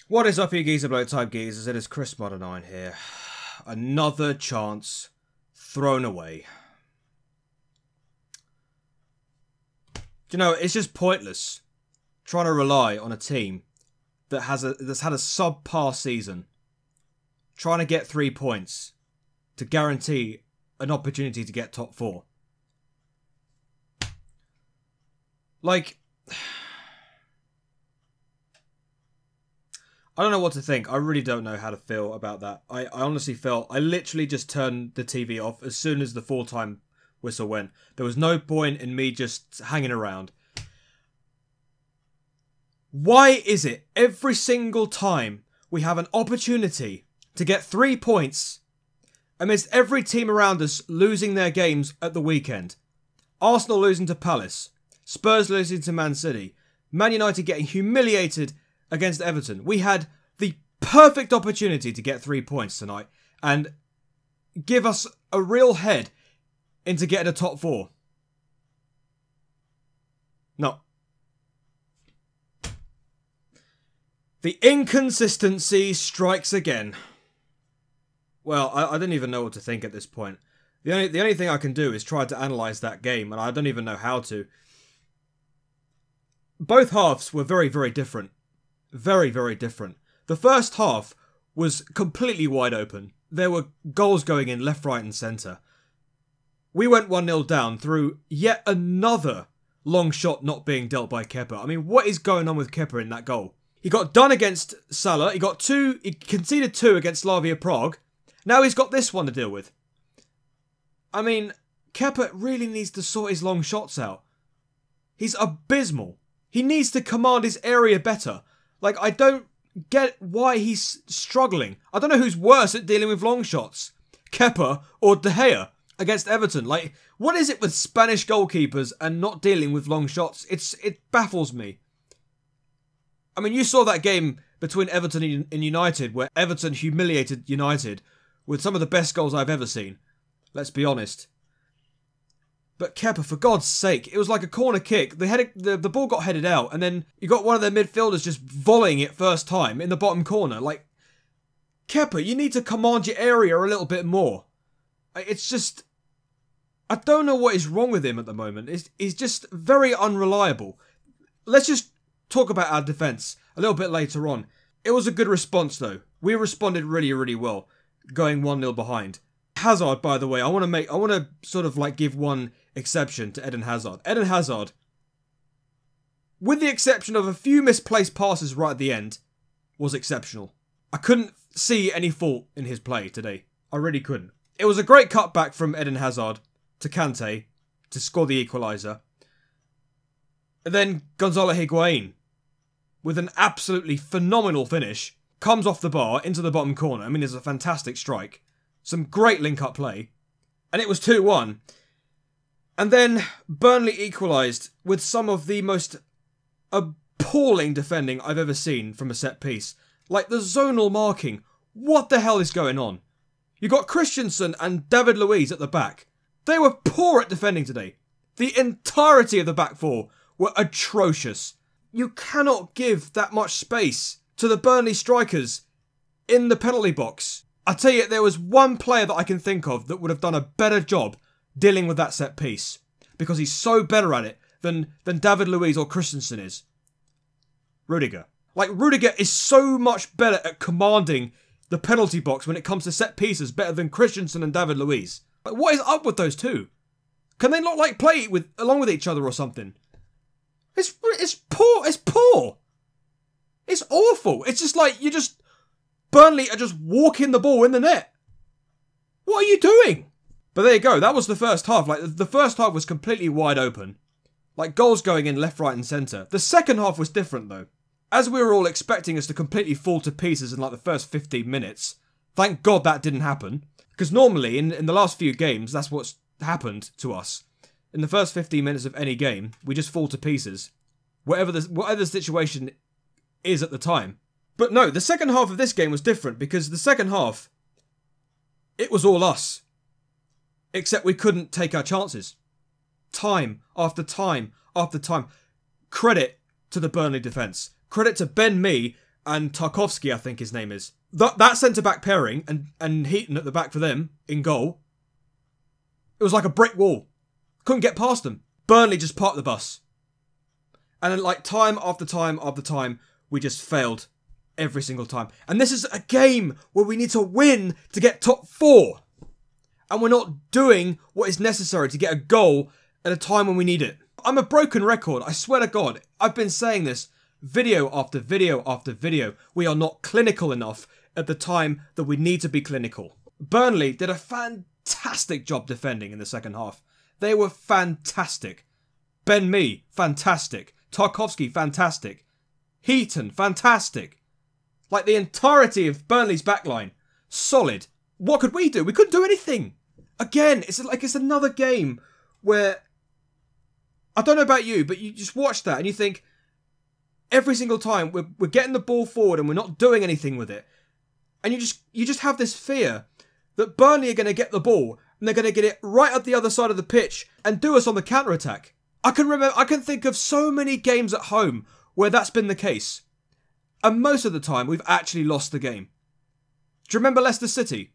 What is up, you geezer bloke type geezers? It is Chris Modern9 here. Another chance thrown away. You know, it's just pointless trying to rely on a team that that's had a subpar season, trying to get 3 points to guarantee an opportunity to get top 4. Like, I don't know what to think. I really don't know how to feel about that. I honestly felt, I literally just turned the TV off as soon as the full-time whistle went. There was no point in me just hanging around. Why is it every single time we have an opportunity to get 3 points amidst every team around us losing their games at the weekend? Arsenal losing to Palace, Spurs losing to Man City, Man United getting humiliated against Everton. We had the perfect opportunity to get 3 points tonight and give us a real head into getting a top 4. No. The inconsistency strikes again. Well, I don't even know what to think at this point. The only thing I can do is try to analyse that game, and I don't even know how to. Both halves were very, very different. Very, very different. The first half was completely wide open. There were goals going in left, right and centre. We went 1-0 down through yet another long shot not being dealt by Kepa. I mean, what is going on with Kepa in that goal? He got done against Salah. He conceded 2 against Slavia Prague. Now he's got this one to deal with. I mean, Kepa really needs to sort his long shots out. He's abysmal. He needs to command his area better. Like, I don't get why he's struggling. I don't know who's worse at dealing with long shots. Kepa or De Gea against Everton. Like, what is it with Spanish goalkeepers and not dealing with long shots? It baffles me. I mean, you saw that game between Everton and United where Everton humiliated United with some of the best goals I've ever seen. Let's be honest. But Kepa, for God's sake, it was like a corner kick. The ball got headed out, and then you got one of their midfielders just volleying it first time in the bottom corner. Like, Kepa, you need to command your area a little bit more. It's just, I don't know what is wrong with him at the moment. He's just very unreliable. Let's just talk about our defence a little bit later on. It was a good response, though. We responded really, really well, going 1-0 behind. Hazard, by the way, I want to sort of like give one exception to Eden Hazard. Eden Hazard, with the exception of a few misplaced passes right at the end, was exceptional. I couldn't see any fault in his play today. I really couldn't. It was a great cutback from Eden Hazard to Kante to score the equaliser. And then Gonzalo Higuain, with an absolutely phenomenal finish, comes off the bar into the bottom corner. I mean, it's a fantastic strike. Some great link-up play. And it was 2-1. And then Burnley equalised with some of the most appalling defending I've ever seen from a set piece. Like the zonal marking. What the hell is going on? You got Christensen and David Luiz at the back. They were poor at defending today. The entirety of the back four were atrocious. You cannot give that much space to the Burnley strikers in the penalty box. I tell you, there was one player that I can think of that would have done a better job dealing with that set piece. Because he's so better at it than David Luiz or Christensen is. Rudiger. Like, Rudiger is so much better at commanding the penalty box when it comes to set pieces better than Christensen and David Luiz. Like, what is up with those two? Can they not, like, play along with each other or something? It's poor. It's poor. It's awful. It's just like, Burnley are just walking the ball in the net. What are you doing? But there you go. That was the first half. Like, the first half was completely wide open. Like, goals going in left, right and centre. The second half was different, though. As we were all expecting us to completely fall to pieces in, like, the first 15 minutes. Thank God that didn't happen. Because normally, in the last few games, that's what's happened to us. In the first 15 minutes of any game, we just fall to pieces. Whatever the situation is at the time. But no, the second half of this game was different because the second half, it was all us. Except we couldn't take our chances. Time after time after time. Credit to the Burnley defence. Credit to Ben Mee and Tarkowski, I think his name is. That centre-back pairing and Heaton at the back for them in goal, it was like a brick wall. Couldn't get past them. Burnley just parked the bus. And then like time after time after time, we just failed every single time. And this is a game where we need to win to get top 4. And we're not doing what is necessary to get a goal at a time when we need it. I'm a broken record, I swear to God. I've been saying this video after video after video. We are not clinical enough at the time that we need to be clinical. Burnley did a fantastic job defending in the second half. They were fantastic. Ben Mee, fantastic. Tarkowski, fantastic. Heaton, fantastic. Like the entirety of Burnley's backline, solid. What could we do? We couldn't do anything. Again, it's like it's another game where, I don't know about you, but you just watch that and you think, every single time we're getting the ball forward and we're not doing anything with it. And you just have this fear that Burnley are going to get the ball and they're going to get it right up the other side of the pitch and do us on the counter-attack. I can think of so many games at home where that's been the case. And most of the time we've actually lost the game. Do you remember Leicester City?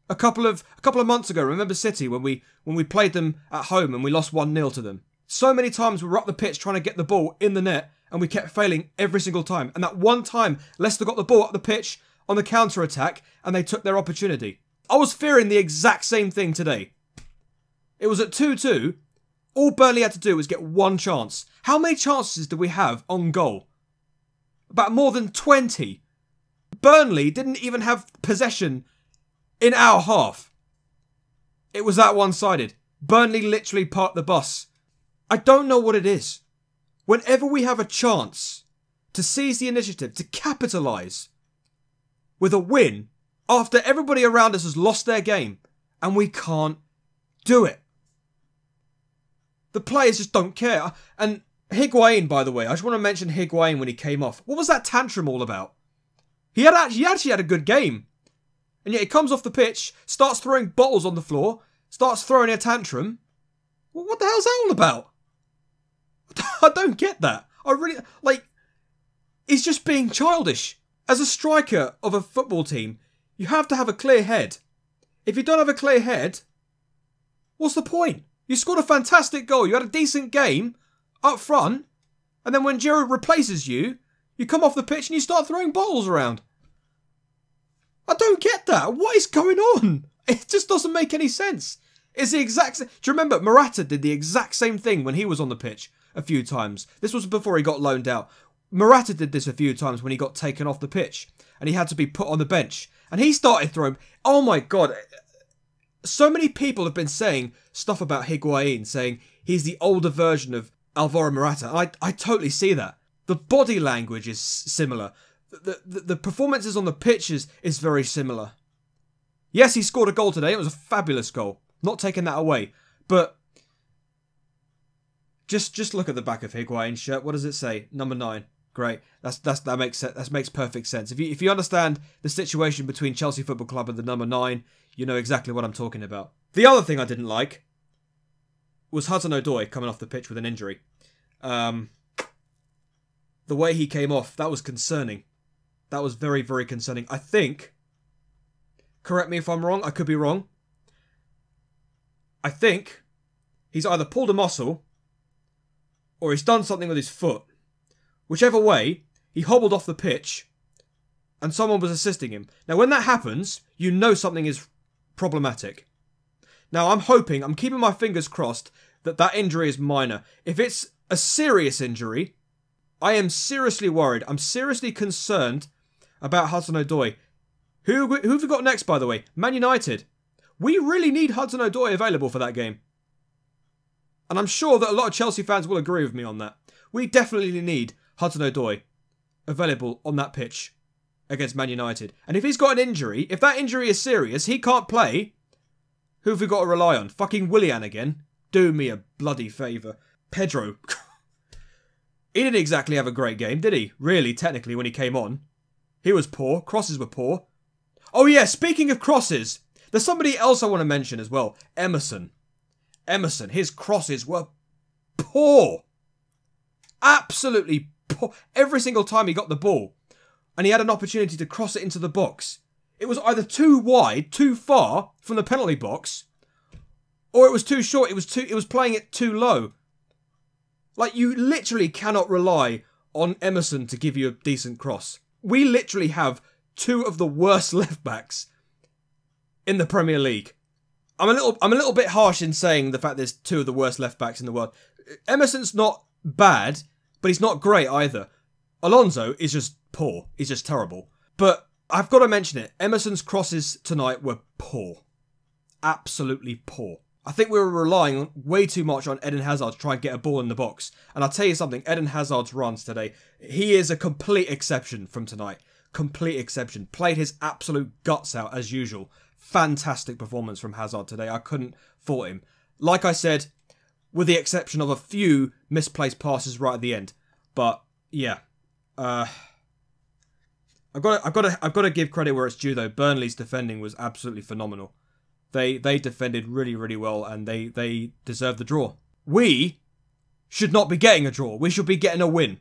A couple of months ago, remember City when we played them at home and we lost 1-0 to them? So many times we were up the pitch trying to get the ball in the net and we kept failing every single time. And that one time, Leicester got the ball up the pitch on the counter-attack and they took their opportunity. I was fearing the exact same thing today. It was at 2-2. All Burnley had to do was get one chance. How many chances did we have on goal? About more than 20. Burnley didn't even have possession in our half. It was that one-sided. Burnley literally parked the bus. I don't know what it is. Whenever we have a chance to seize the initiative, to capitalise with a win, after everybody around us has lost their game, and we can't do it. The players just don't care. And Higuain, by the way, I just want to mention Higuain when he came off. What was that tantrum all about? He actually had a good game. And yet he comes off the pitch, starts throwing bottles on the floor, starts throwing a tantrum. What the hell's that all about? I don't get that. I really, he's just being childish. As a striker of a football team, you have to have a clear head. If you don't have a clear head, what's the point? You scored a fantastic goal, you had a decent game up front, and then when Giroud replaces you, you come off the pitch and you start throwing bottles around. I don't get that. What is going on? It just doesn't make any sense. It's the exact same. Do you remember Morata did the exact same thing when he was on the pitch a few times? This was before he got loaned out. Morata did this a few times when he got taken off the pitch and he had to be put on the bench. And he started throwing... Oh my God. So many people have been saying stuff about Higuain, saying he's the older version of Alvaro Morata. I totally see that. The body language is similar. The performances on the pitch is very similar. Yes, he scored a goal today. It was a fabulous goal. Not taking that away. But just look at the back of Higuain's shirt. What does it say? Number 9. Great. That makes sense. That makes perfect sense. If you understand the situation between Chelsea Football Club and the number 9, you know exactly what I'm talking about. The other thing I didn't like was Hudson-Odoi coming off the pitch with an injury. The way he came off, that was concerning. That was very, very concerning. I think, correct me if I'm wrong, I could be wrong. I think he's either pulled a muscle or he's done something with his foot. Whichever way, he hobbled off the pitch and someone was assisting him. Now, when that happens, you know something is problematic. Now, I'm keeping my fingers crossed that injury is minor. If it's a serious injury, I am seriously worried. I'm seriously concerned about Hudson-Odoi. Who have we got next, by the way? Man United. We really need Hudson-Odoi available for that game. And I'm sure that a lot of Chelsea fans will agree with me on that. We definitely need Hudson-Odoi available on that pitch against Man United. And if he's got an injury, if that injury is serious, he can't play, who have we got to rely on? Fucking Willian again? Do me a bloody favour. Pedro. He didn't exactly have a great game, did he? Really, technically, when he came on. He was poor. Crosses were poor. Oh yeah, speaking of crosses, there's somebody else I want to mention as well. Emerson. His crosses were poor. Absolutely poor. Every single time he got the ball. and he had an opportunity to cross it into the box. It was either too wide, too far from the penalty box, or it was too short. It was playing it too low. Like, you literally cannot rely on Emerson to give you a decent cross. We literally have two of the worst left backs in the Premier League. I'm a little bit harsh in saying the fact there's two of the worst left backs in the world. Emerson's not bad, but he's not great either. Alonso is just poor. He's just terrible. But I've got to mention it. Emerson's crosses tonight were poor. Absolutely poor. I think we were relying way too much on Eden Hazard to try and get a ball in the box. And I'll tell you something, Eden Hazard's runs today, he is a complete exception from tonight. Complete exception. Played his absolute guts out as usual. Fantastic performance from Hazard today. I couldn't fault him. Like I said, with the exception of a few misplaced passes right at the end. But yeah, I've got to give credit where it's due though. Burnley's defending was absolutely phenomenal. They defended really, really well, and they deserved the draw. We should not be getting a draw. We should be getting a win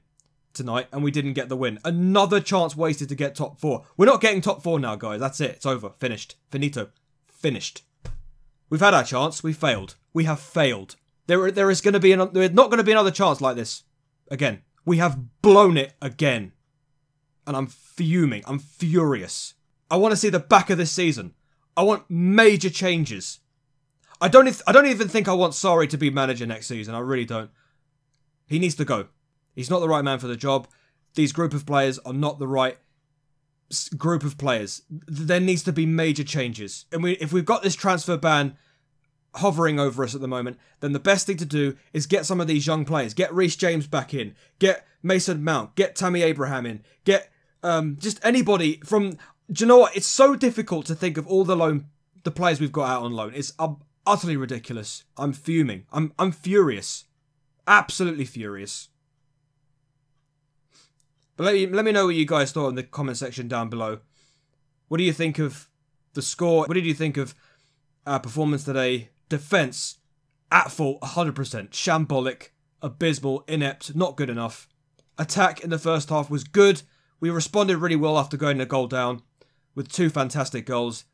tonight, and we didn't get the win. Another chance wasted to get top 4. We're not getting top 4 now, guys. That's it. It's over. Finished. Finito. Finished. We've had our chance. We failed. We have failed. There's not going to be another chance like this again. We have blown it again, and I'm fuming. I'm furious. I want to see the back of this season. I want major changes. I don't even think I want Sarri to be manager next season. I really don't. He needs to go. He's not the right man for the job. These group of players are not the right group of players. There needs to be major changes. And if we've got this transfer ban hovering over us at the moment, then the best thing to do is get some of these young players. Get Reece James back in. Get Mason Mount. Get Tammy Abraham in. Get just anybody from... Do you know what? It's so difficult to think of all the players we've got out on loan. It's utterly ridiculous. I'm fuming. I'm furious. Absolutely furious. But let me know what you guys thought in the comment section down below. What do you think of the score? What did you think of our performance today? Defence, at fault, 100%. Shambolic, abysmal, inept, not good enough. Attack in the first half was good. We responded really well after going a goal down with 2 fantastic goals.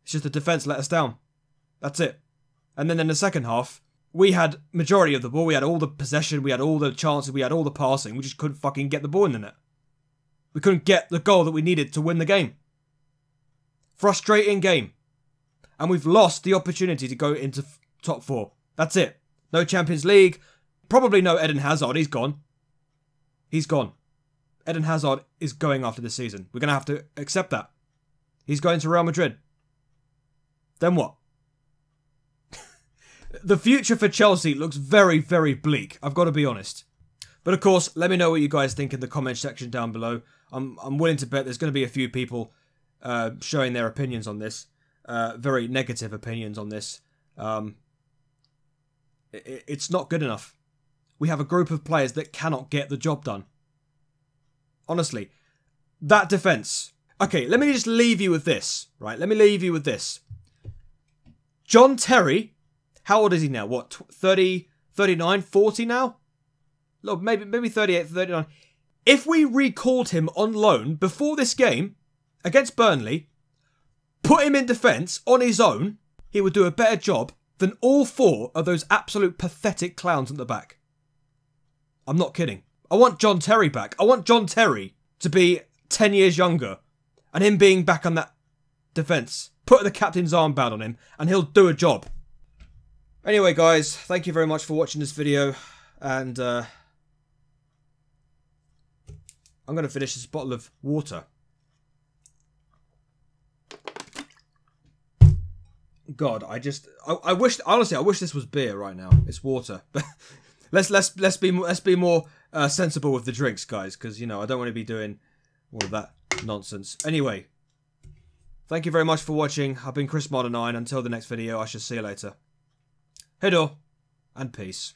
It's just the defence let us down. That's it. And then in the second half, we had majority of the ball. We had all the possession. We had all the chances. We had all the passing. We just couldn't fucking get the ball in the net. We couldn't get the goal that we needed to win the game. Frustrating game. And we've lost the opportunity to go into top 4. That's it. No Champions League. Probably no Eden Hazard. He's gone. He's gone. Eden Hazard is going after this season. We're going to have to accept that. He's going to Real Madrid. Then what? The future for Chelsea looks very, very bleak. I've got to be honest. But of course, let me know what you guys think in the comment section down below. I'm willing to bet there's going to be a few people showing their opinions on this. Very negative opinions on this. It's not good enough. We have a group of players that cannot get the job done. Honestly, that defence. Okay, let me just leave you with this, right? Let me leave you with this. John Terry, how old is he now? What, 30, 39, 40 now? Look, maybe 38, 39. If we recalled him on loan before this game against Burnley, put him in defence on his own, he would do a better job than all 4 of those absolute pathetic clowns at the back. I'm not kidding. I want John Terry back. I want John Terry to be 10 years younger and him being back on that defence. Put the captain's armband on him and he'll do a job. Anyway, guys, thank you very much for watching this video. And I'm going to finish this bottle of water. God, I wish, honestly, I wish this was beer right now. It's water. let's be more sensible with the drinks, guys, because you know I don't want to be doing all of that nonsense. Anyway, thank you very much for watching. I've been Chris Modern 9. Until the next video, I shall see you later. Hedo and peace.